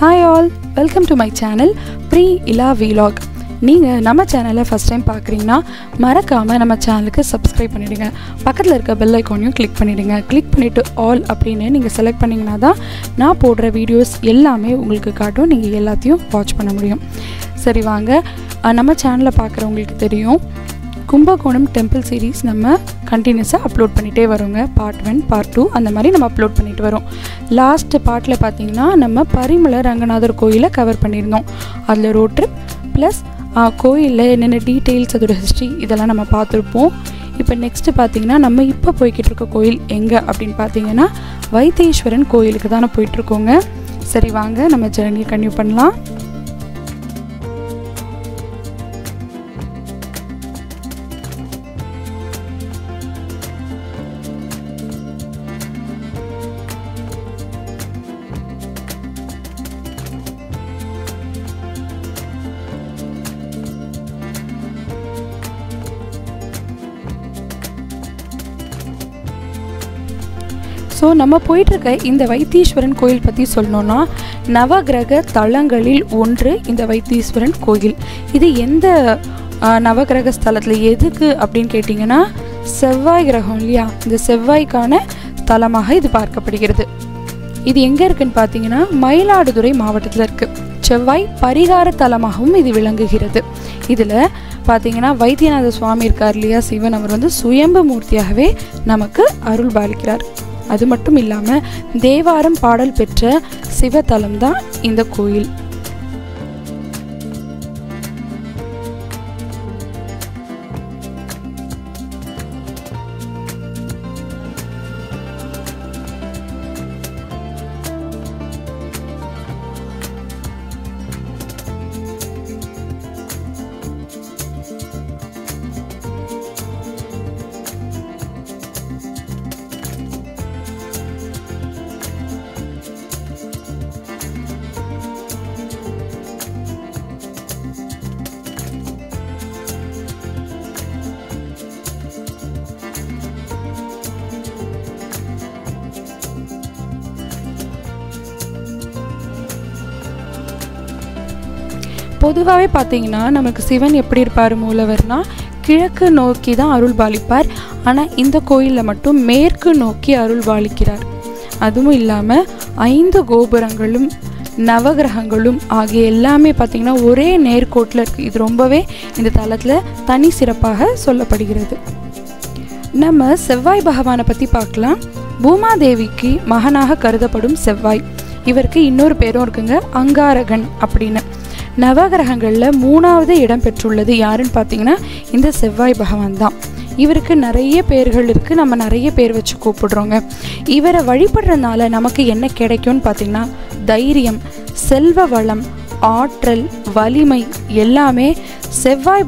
Hi all, welcome to my channel Pre Ila Vlog. நீங்கள் நம்ம சேனலை ஃபஸ்ட் டைம் பார்க்குறீங்கன்னா மறக்காமல் நம்ம சேனலுக்கு சப்ஸ்கிரைப் பண்ணிவிடுங்க. பக்கத்தில் இருக்க பெல் ஐக்கானையும் கிளிக் பண்ணிவிடுங்க. கிளிக் பண்ணிவிட்டு ஆல் அப்படின்னு நீங்கள் செலக்ட் பண்ணிங்கன்னா தான் நான் போடுற வீடியோஸ் எல்லாமே உங்களுக்கு காட்டும். நீங்கள் எல்லாத்தையும் வாட்ச் பண்ண முடியும். சரி வாங்க, நம்ம சேனலை பார்க்குறவங்களுக்கு தெரியும், கும்பகோணம் டெம்பிள் சீரீஸ் நம்ம கண்டினியூஸாக அப்லோட் பண்ணிகிட்டே வரோங்க. பார்ட் 1, பார்ட் 2 அந்த மாதிரி நம்ம அப்லோட் பண்ணிட்டு வரோம். லாஸ்ட் பார்ட்டில் பார்த்திங்கன்னா நம்ம பரிமள ரங்கநாதர் கோயிலை கவர் பண்ணியிருந்தோம். அதில் ரோட் ட்ரிப் ப்ளஸ் கோயிலில் என்னென்ன டீட்டெயில்ஸ், அதோட ஹிஸ்ட்ரி இதெல்லாம் நம்ம பார்த்துருப்போம். இப்போ நெக்ஸ்ட்டு பார்த்திங்கன்னா நம்ம இப்போ போய்கிட்டு இருக்க கோயில் எங்கே அப்படின்னு பார்த்தீங்கன்னா வைத்தீஸ்வரன் கோயிலுக்கு தானே போயிட்டுருக்கோங்க. சரி வாங்க நம்ம ஜர்னி கன்டினியூ பண்ணலாம். ஸோ நம்ம போயிட்டுருக்க இந்த வைத்தீஸ்வரன் கோயில் பற்றி சொல்லணுன்னா, நவகிரக தலங்களில் ஒன்று இந்த வைத்தீஸ்வரன் கோயில். இது எந்த நவகிரக ஸ்தலத்தில் எதுக்கு அப்படின்னு கேட்டிங்கன்னா, செவ்வாய் கிரகம் இல்லையா, இந்த செவ்வாய்க்கான ஸ்தலமாக இது பார்க்கப்படுகிறது. இது எங்கே இருக்குதுன்னு பார்த்தீங்கன்னா மயிலாடுதுறை மாவட்டத்தில் இருக்குது. செவ்வாய் பரிகார தலமாகவும் இது விளங்குகிறது. இதில் பார்த்தீங்கன்னா வைத்தியநாத சுவாமி இருக்கார் இல்லையா, சிவன், அவர் வந்து சுயம்பு மூர்த்தியாகவே நமக்கு அருள் பாலிக்கிறார். அது மட்டும் இல்லாமல் தேவாரம் பாடல் பெற்ற சிவத்தலம் தான் இந்த கோயில். பொதுவாகவே பார்த்தீங்கன்னா நமக்கு சிவன் எப்படி இருப்பார், மூலவர்னா கிழக்கு நோக்கி தான் அருள் பாலிப்பார். ஆனால் இந்த கோயிலில் மட்டும் மேற்கு நோக்கி அருள் பாலிக்கிறார். அதுவும் இல்லாமல் 5 கோபுரங்களும் நவகிரகங்களும் ஆகிய எல்லாமே பார்த்திங்கன்னா ஒரே நேர்கோட்டில் இருக்குது. இது ரொம்பவே இந்த தலத்தில் தனி சிறப்பாக சொல்லப்படுகிறது. நம்ம செவ்வாய் பகவானை பற்றி பார்க்கலாம். பூமாதேவிக்கு மகனாக கருதப்படும் செவ்வாய், இவருக்கு இன்னொரு பேரும் இருக்குங்க, அங்காரகன் அப்படின்னு. நவகிரகங்களில் 3வது இடம் பெற்றுள்ளது யாருன்னு பார்த்தீங்கன்னா இந்த செவ்வாய் பகவான் தான். இவருக்கு நிறைய பேர்கள் இருக்குது, நம்ம நிறைய பேர் வச்சு கூப்பிடுறோங்க. இவரை வழிபடுறதுனால நமக்கு என்ன கிடைக்கும்னு பார்த்தீங்கன்னா தைரியம், செல்வ வளம், ஆற்றல், வலிமை எல்லாமே செவ்வாய்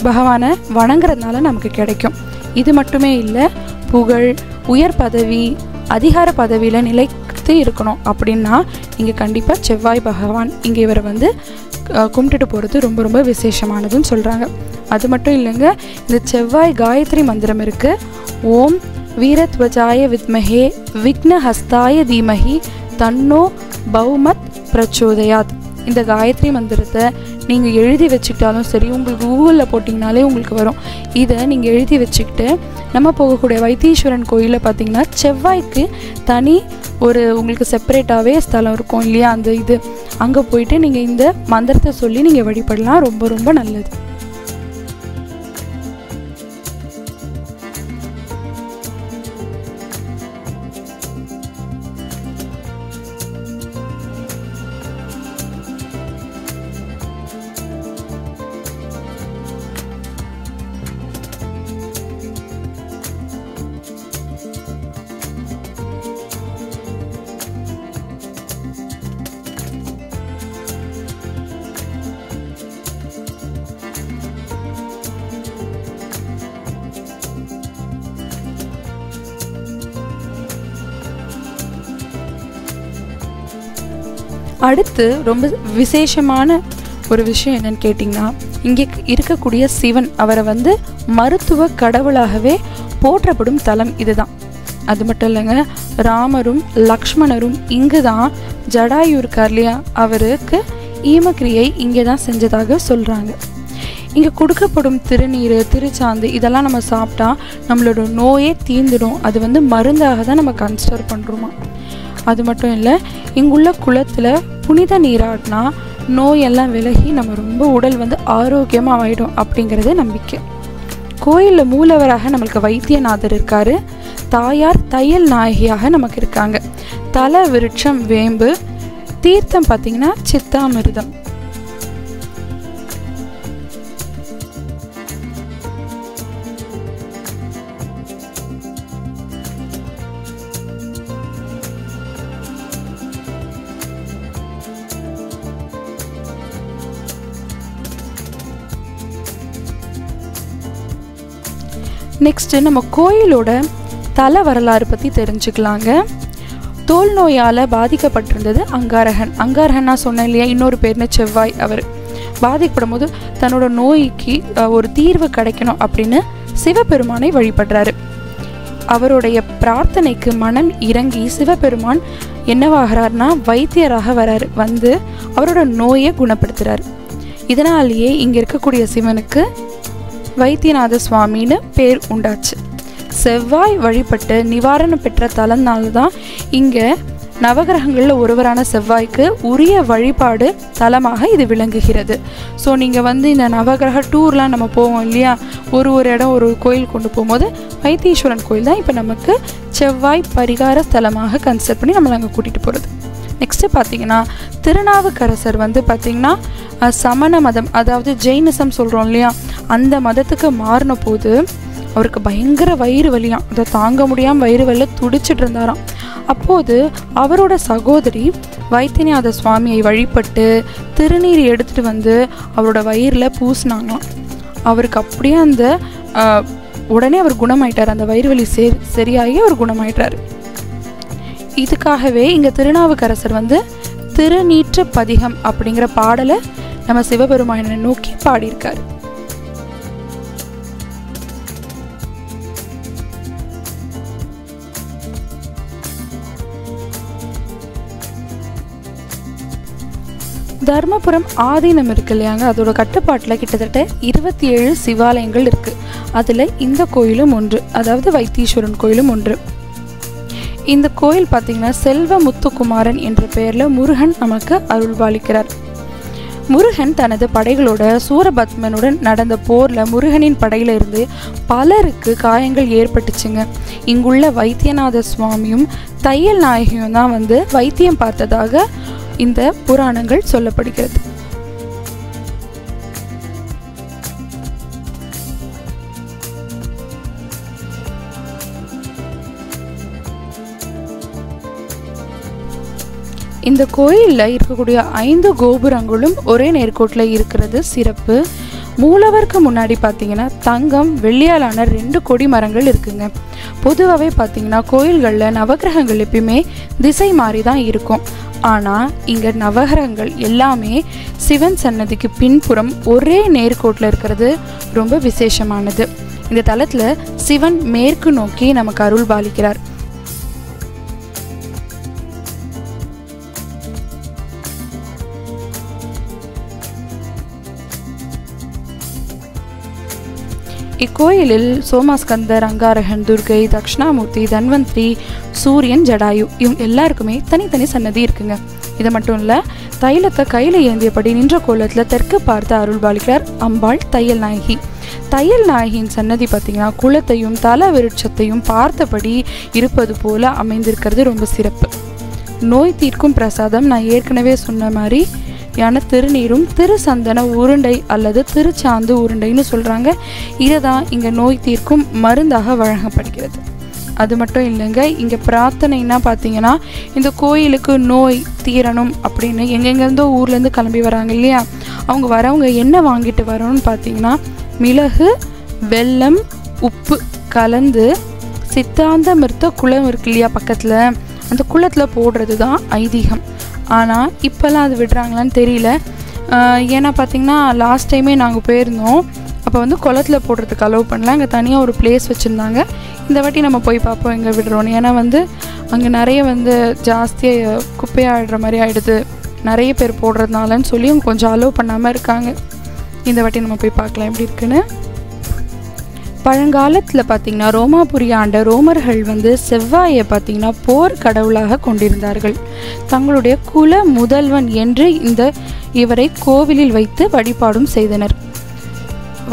பகவானை வணங்குறதுனால நமக்கு கிடைக்கும். இது மட்டுமே இல்லை, புகழ், உயர் பதவி, அதிகார பதவியில் நிலைத்து இருக்கணும் அப்படின்னா நீங்கள் கண்டிப்பாக செவ்வாய் பகவான் இங்கே இவரை வந்து கும்பிட்டுட்டு போகிறது ரொம்ப ரொம்ப விசேஷமானதுன்னு சொல்கிறாங்க. அது மட்டும் இல்லைங்க, இந்த செவ்வாய் காயத்ரி மந்திரம் இருக்குது. ஓம் வீரத்வஜாய வித்மஹே விக்னஹஸ்தாய தீமஹி தன்னோ பௌமத் பிரச்சோதயாத். இந்த காயத்ரி மந்திரத்தை நீங்கள் எழுதி வச்சுக்கிட்டாலும் சரி, உங்களுக்கு கூகுளில் போட்டிங்கனாலே உங்களுக்கு வரும். இதை நீங்கள் எழுதி வச்சுக்கிட்டு நம்ம போகக்கூடிய வைத்தீஸ்வரன் கோயிலில் பார்த்திங்கன்னா செவ்வாய்க்கு தனி ஒரு உங்களுக்கு செப்பரேட்டாகவே ஸ்தலம் இருக்கும் இல்லையா, அந்த இது அங்கே போயிட்டு நீங்கள் இந்த மந்திரத்தை சொல்லி நீங்கள் வழிபடலாம். ரொம்ப ரொம்ப நல்லது. அடுத்து ரொம்ப விசேஷமான ஒரு விஷயம் என்னன்னு கேட்டிங்கன்னா, இங்கே இருக்கக்கூடிய சிவன், அவரை வந்து மருத்துவ கடவுளாகவே போற்றப்படும் தலம் இதுதான். அது மட்டும் இல்லைங்க, ராமரும் லக்ஷ்மணரும் இங்கு தான் ஜடாயு இருக்கார் இல்லையா, அவருக்கு ஈமக்கிரியை இங்கே தான் செஞ்சதாக சொல்கிறாங்க. இங்கே கொடுக்கப்படும் திருநீர், திருச்சாந்து இதெல்லாம் நம்ம சாப்பிட்டா நம்மளோட நோயே தீர்ந்துடும். அது வந்து மருந்தாக தான் நம்ம கன்சிடர் பண்ணுறோமா. அது மட்டும் இல்லை, இங்குள்ள குளத்தில் புனித நீராடினா நோயெல்லாம் விலகி நம்ம ரொம்ப உடல் வந்து ஆரோக்கியமாக ஆகிடும் அப்படிங்கிறது நம்பிக்கை. கோயிலில் மூலவராக நம்மளுக்கு வைத்தியநாதர் இருக்கார். தாயார் தையல் நாயகியாக நமக்கு இருக்காங்க. தல விருட்சம் வேம்பு, தீர்த்தம் பார்த்திங்கன்னா சித்தாமிர்தம். நெக்ஸ்ட்டு நம்ம கோயிலோட தல வரலாறு பற்றி தெரிஞ்சுக்கலாங்க. தோல் நோயால் பாதிக்கப்பட்டிருந்தது அங்காரகன். அங்காரகன் நான் சொன்னேன் இல்லையா, இன்னொரு பேர்னு செவ்வாய். அவர் பாதிக்கப்படும் போது தன்னோட நோய்க்கு ஒரு தீர்வு கிடைக்கணும் அப்படின்னு சிவபெருமானை வழிபடுறாரு. அவருடைய பிரார்த்தனைக்கு மனம் இறங்கி சிவபெருமான் என்னவாகிறார்னா வைத்தியராக வராரு. வந்து அவரோட நோயை குணப்படுத்துகிறார். இதனாலேயே இங்கே இருக்கக்கூடிய சிவனுக்கு வைத்தியநாத சுவாமின்னு பேர் உண்டாச்சு. செவ்வாய் வழிபட்டு நிவாரணம் பெற்ற தலனால தான் இங்கே நவகிரகங்களில் ஒருவரான செவ்வாய்க்கு உரிய வழிபாடு தலமாக இது விளங்குகிறது. ஸோ நீங்கள் வந்து இந்த நவகிரக டூர்லாம் நம்ம போவோம் இல்லையா, ஒரு இடம் ஒரு கோயில் கொண்டு போகும்போது வைத்தீஸ்வரன் கோயில் தான் இப்போ நமக்கு செவ்வாய் பரிகார ஸ்தலமாக கன்சிடர் பண்ணி நம்மளை அங்கே கூட்டிகிட்டு போகிறது. நெக்ஸ்ட்டு பார்த்திங்கன்னா திருநாவுக்கரசர் வந்து பார்த்திங்கன்னா சமண மதம், அதாவது ஜெயினிசம் சொல்கிறோம் இல்லையா, அந்த மதத்துக்கு மாறின போது அவருக்கு பயங்கர வயிறு வலியாம். அதை தாங்க முடியாமல் வயிறு வலியில் துடிச்சிட்டு இருந்தாராம். அப்போது அவரோட சகோதரி வைத்தியநாத சுவாமியை வழிபட்டு திருநீர் எடுத்துகிட்டு வந்து அவரோட வயிறில் பூசினாங்களாம். அவருக்கு அப்படியே அந்த உடனே அவர் குணமாயிட்டார். அந்த வயிறு வலி சரியாகி அவர் குணமாயிட்டார். இதுக்காகவே இங்கே திருநாவுக்கரசர் வந்து திருநீற்று பதிகம் அப்படிங்கிற பாடலை நம்ம சிவபெருமானை நோக்கி பாடியிருக்கார். தர்மபுரம் ஆதீனம் இருக்கு இல்லையாங்க, அதோட கட்டுப்பாட்டில் கிட்டத்தட்ட 27 சிவாலயங்கள் இருக்குது. அதில் இந்த கோயிலும் ஒன்று, அதாவது வைத்தீஸ்வரன் கோயிலும் ஒன்று. இந்த கோயில் பார்த்திங்கன்னா செல்வ முத்துக்குமாரன் என்ற பெயரில் முருகன் நமக்கு அருள்பாலிக்கிறார். முருகன் தனது படைகளோட சூரபத்மனுடன் நடந்த போரில் முருகனின் படையில இருந்து பலருக்கு காயங்கள் ஏற்பட்டுச்சுங்க. இங்குள்ள வைத்தியநாத சுவாமியும் தையல் நாயகியும் தான் வந்து வைத்தியம் பார்த்ததாக இந்த புராணங்கள் சொல்லப்படுகிறது. இந்த கோயிலில் இருக்கக்கூடிய 5 கோபுரங்களும் ஒரே நேர்கோட்டில் இருக்கிறது சிறப்பு. மூலவருக்கு முன்னாடி பார்த்தீங்கன்னா தங்கம் வெள்ளியாலான 2 கொடி மரங்கள் இருக்குங்க. பொதுவாகவே பார்த்தீங்கன்னா கோயில்களில் நவகிரகங்கள் எப்பயுமே திசை மாறி தான் இருக்கும். ஆனால் இங்கே நவகிரகங்கள் எல்லாமே சிவன் சன்னதிக்கு பின்புறம் ஒரே நேர்கோட்டில் இருக்கிறது ரொம்ப விசேஷமானது. இந்த தலத்தில் சிவன் மேற்கு நோக்கி நமக்கு அருள் பாலிக்கிறார். இக்கோயிலில் சோமாஸ்கந்தர், அங்காரகன், துர்கை, தக்ஷணாமூர்த்தி, தன்வந்திரி, சூரியன், ஜடாயு இவங்க எல்லாருக்குமே தனித்தனி சன்னதி இருக்குங்க. இது மட்டும் இல்லை, தைலத்தை கையில் ஏந்தியபடி நின்ற கோலத்தில் தெற்கு பார்த்து அருள் பாலிக்கிறார் அம்பாள் தையல் நாயகி. தையல் நாயகியின் சன்னதி பார்த்திங்கன்னா குளத்தையும் தல விருட்சத்தையும் பார்த்தபடி இருப்பது போல் அமைந்திருக்கிறது ரொம்ப சிறப்பு. நோய் தீர்க்கும் பிரசாதம் நான் ஏற்கனவே சொன்ன மாதிரி திருநீரும் திருசந்தன உருண்டை அல்லது திருச்சாந்து உருண்டைன்னு சொல்கிறாங்க. இதை தான் இங்கே நோய் தீர்க்கும் மருந்தாக வழங்கப்படுகிறது. அது மட்டும் இல்லைங்க, இங்கே பிரார்த்தனைன்னா பார்த்தீங்கன்னா இந்த கோயிலுக்கு நோய் தீரணும் அப்படின்னு எங்கெங்கேருந்தோ ஊர்லேருந்து கிளம்பி வராங்க இல்லையா, அவங்க வரவங்க என்ன வாங்கிட்டு வரணும்னு பார்த்தீங்கன்னா மிளகு, வெல்லம், உப்பு கலந்து சித்தாந்தமிர்த்த குளம் இருக்கு இல்லையா பக்கத்தில், அந்த குளத்தில் போடுறது தான் ஐதீகம். ஆனால் இப்போல்லாம் அது விடுறாங்களான்னு தெரியல. ஏன்னா பார்த்திங்கன்னா லாஸ்ட் டைமே நாங்கள் போயிருந்தோம், அப்போ வந்து குளத்தில் போடுறதுக்கு அலோவ் பண்ணல, அங்கே தனியாக ஒரு பிளேஸ் வச்சுருந்தாங்க. இந்த வாட்டி நம்ம போய் பார்ப்போம் எங்கே விடுறோன்னு. ஏன்னா வந்து அங்கே நிறைய வந்து ஜாஸ்தியாக குப்பையாகிடுற மாதிரி ஆகிடுது, நிறைய பேர் போடுறதுனாலன்னு சொல்லி அவங்க கொஞ்சம் அலோவ் பண்ணாமல் இருக்காங்க. இந்த வாட்டி நம்ம போய் பார்க்கலாம் எப்படி இருக்குன்னு. பழங்காலத்தில் பார்த்திங்கன்னா ரோமாபுரி ஆண்ட ரோமர்கள் வந்து செவ்வாயை பார்த்திங்கன்னா போர் கடவுளாக கொண்டிருந்தார்கள். தங்களுடைய குல முதல்வன் என்று இவரை கோவிலில் வைத்து வழிபாடும் செய்தனர்.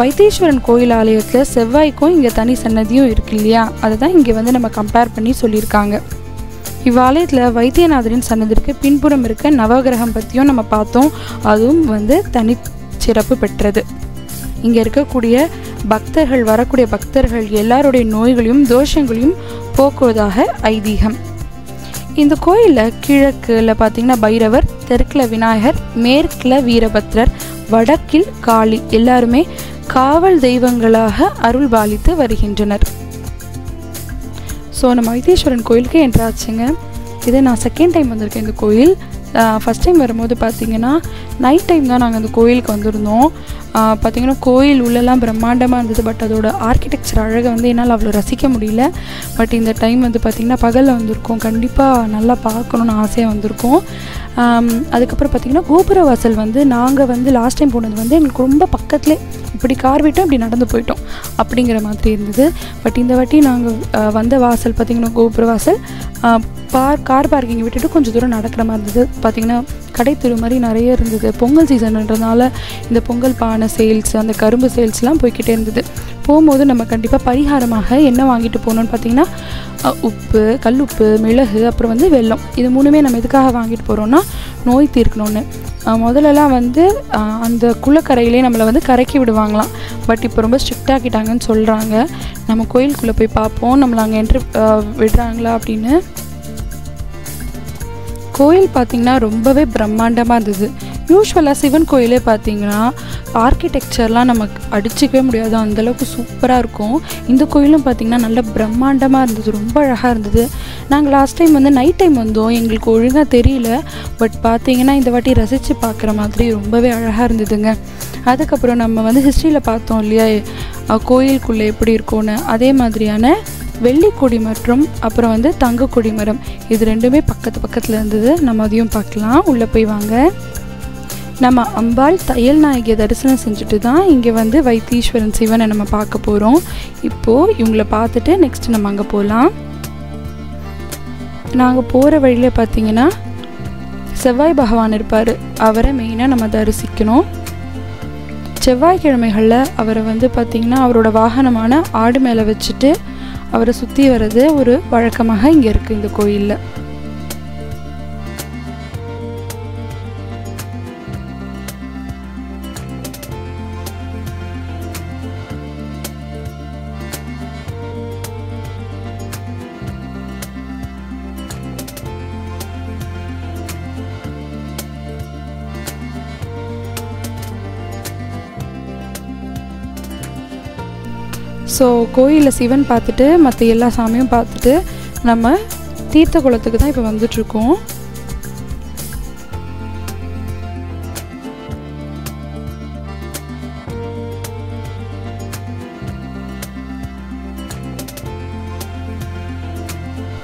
வைத்தீஸ்வரன் கோயில் ஆலயத்தில் செவ்வாய்க்கும் இங்கே தனி சன்னதியும் இருக்கு இல்லையா, அதை தான் இங்கே வந்து நம்ம கம்பேர் பண்ணி சொல்லியிருக்காங்க. இவ்வாலயத்தில் வைத்தியநாதரின் சன்னதிக்கு பின்புறம் இருக்க நவகிரகம் பற்றியும் நம்ம பார்த்தோம். அதுவும் வந்து தனி சிறப்பு பெற்றது. இங்கே இருக்கக்கூடிய பக்தர்கள், வரக்கூடிய பக்தர்கள் எல்லாருடைய நோய்களையும் தோஷங்களையும் போக்குவதாக ஐதீகம். இந்த கோயிலில் கிழக்கில் பார்த்திங்கன்னா பைரவர், தெற்கில் விநாயகர், மேற்கில் வீரபத்ரர், வடக்கில் காளி எல்லாருமே காவல் தெய்வங்களாக அருள் பாலித்து வருகின்றனர். ஸோ நம்ம வைத்தீஸ்வரன் கோயிலுக்கு என்ட்ராச்சுங்க. இதை நான் செகண்ட் டைம் வந்திருக்கேன் இந்த கோயில். ஃபஸ்ட் டைம் வரும்போது பார்த்திங்கன்னா நைட் டைம் தான் நாங்கள் அந்த கோயிலுக்கு வந்திருந்தோம். பார்த்திங்கன்னா கோயில் உள்ளெல்லாம் பிரம்மாண்டமாக இருந்தது. பட் அதோட ஆர்கிடெக்சர் அழகை வந்து என்னால் அவ்வளோ ரசிக்க முடியல. பட் இந்த டைம் வந்து பார்த்திங்கன்னா பகலில் வந்திருக்கோம், கண்டிப்பாக நல்லா பார்க்கணுன்னு ஆசையாக வந்திருக்கோம். அதுக்கப்புறம் பார்த்திங்கன்னா கோபுர வாசல் வந்து நாங்கள் வந்து லாஸ்ட் டைம் போனது வந்து எங்களுக்கு ரொம்ப பக்கத்துலேயே, இப்படி கார் விட்டோம் இப்படி நடந்து போயிட்டோம் அப்படிங்கிற மாதிரி இருந்தது. பட் இந்த வாட்டி நாங்கள் வந்த வாசல் பார்த்திங்கன்னா கோபுர வாசல் கார் பார்க்கிங் விட்டுட்டு கொஞ்சம் தூரம் நடக்கிற மாதிரி இருந்தது. பார்த்திங்கன்னா கடை தெரு மாதிரி நிறைய இருந்தது. பொங்கல் சீசன்ன்றதுனால இந்த பொங்கல் பானை சேல்ஸ், அந்த கரும்பு சேல்ஸ்லாம் போய்கிட்டே இருந்தது. போகும்போது நம்ம கண்டிப்பாக பரிகாரமாக என்ன வாங்கிட்டு போகணுன்னு பார்த்திங்கன்னா உப்பு, கல்லுப்பு, மிளகு, அப்புறம் வந்து வெல்லம். இது மூணுமே நம்ம எதுக்காக வாங்கிட்டு போகிறோன்னா நோய் தீர்க்கணுன்னு. முதல்லலாம் வந்து அந்த குளக்கரையிலே நம்மளை வந்து கரைக்கி விடுவாங்களாம். பட் இப்போ ரொம்ப ஸ்ட்ரிக்ட் ஆக்கிட்டாங்கன்னு சொல்கிறாங்க. நம்ம கோயிலுக்குள்ளே போய் பார்ப்போம் நம்மளை அங்கே என்ட்ரி விடுறாங்களா அப்படின்னு. கோயில் பார்த்திங்கன்னா ரொம்பவே பிரம்மாண்டமாக இருந்தது. யூஸ்வலாக சிவன் கோயிலே பார்த்திங்கன்னா ஆர்கிடெக்சர்லாம் நமக்கு அடிச்சிக்கவே முடியாது, அந்தளவுக்கு சூப்பராக இருக்கும். இந்த கோயிலும் பார்த்திங்கன்னா நல்ல பிரம்மாண்டமாக இருந்தது, ரொம்ப அழகாக இருந்தது. நாங்கள் லாஸ்ட் டைம் வந்து நைட் டைம் வந்தோம், எங்களுக்கு ஒழுங்காக தெரியல. பட் பார்த்திங்கன்னா இந்த வாட்டி ரசித்து பார்க்குற மாதிரி ரொம்பவே அழகாக இருந்ததுங்க. அதுக்கப்புறம் நம்ம வந்து ஹிஸ்ட்ரியில் பார்த்தோம் இல்லையா கோயிலுக்குள்ளே எப்படி இருக்கும்னு, அதே மாதிரியான வெள்ளி கொடி மற்றும் அப்புறம் வந்து தங்க கொடி மரம், இது ரெண்டுமே பக்கத்தில் இருந்தது. நம்ம அதையும் பார்க்கலாம். உள்ளே போய் வாங்க. நம்ம அம்பாள் தையல் நாயகியை தரிசனம் செஞ்சுட்டு தான் இங்கே வந்து வைத்தீஸ்வரன் சிவனை நம்ம பார்க்க போகிறோம். இப்போது இவங்கள பார்த்துட்டு நெக்ஸ்ட்டு நம்ம அங்கே போகலாம். நாங்கள் போகிற வழியில் பார்த்திங்கன்னா செவ்வாய் பகவான் இருப்பார், அவரை மெயினாக நம்ம தரிசிக்கணும். செவ்வாய்க்கிழமைகளில் அவரை வந்து பார்த்திங்கன்னா அவரோட வாகனமான ஆடு மேலே வச்சுட்டு அவரை சுற்றி வர்றது ஒரு வழக்கமாக இங்கே இருக்குது இந்த கோயிலில். ஸோ கோயிலில் சிவன் பார்த்துட்டு மற்ற எல்லா சாமியும் பார்த்துட்டு நம்ம தீர்த்த குளத்துக்கு தான் இப்போ வந்துட்ருக்கோம்.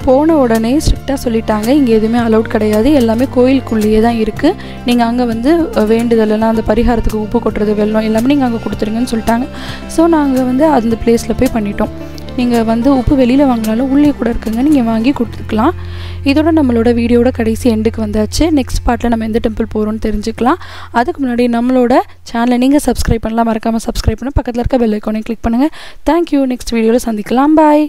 போன உடனே ஸ்ட்ரிக்டாக சொல்லிட்டாங்க, இங்கே எதுவுமே அலௌட் கிடையாது, எல்லாமே கோயிலுக்குள்ளேயே தான் இருக்குது. நீங்கள் அங்கே வந்து வேண்டுதலெல்லாம் அந்த பரிகாரத்துக்கு உப்பு கொட்டுறது, வெல்லம் எல்லாமே நீங்கள் அங்கே கொடுத்துருங்கன்னு சொல்லிட்டாங்க. ஸோ நாங்கள் வந்து அந்த பிளேஸில் போய் பண்ணிட்டோம். நீங்கள் வந்து உப்பு வெளியில் வாங்கினாலும் உள்ளே கூட இருக்குங்க, நீங்கள் வாங்கி கொடுத்துக்கலாம். இதோட நம்மளோட வீடியோட கடைசி எண்டுக்கு வந்தாச்சு. நெக்ஸ்ட் பார்ட்டில் நம்ம எந்த டெம்பிள் போகிறோன்னு தெரிஞ்சுக்கலாம். அதுக்கு முன்னாடி நம்மளோட சேனலை நீங்கள் சப்ஸ்கிரைப் பண்ணலாம், மறக்காமல் சப்ஸ்கிரைப் பண்ண பக்கத்தில் இருக்க பெல் ஐக்கானை கிளிக் பண்ணுங்கள். தேங்க்யூ. நெக்ஸ்ட் வீடியோவில் சந்திக்கலாம். பாய்.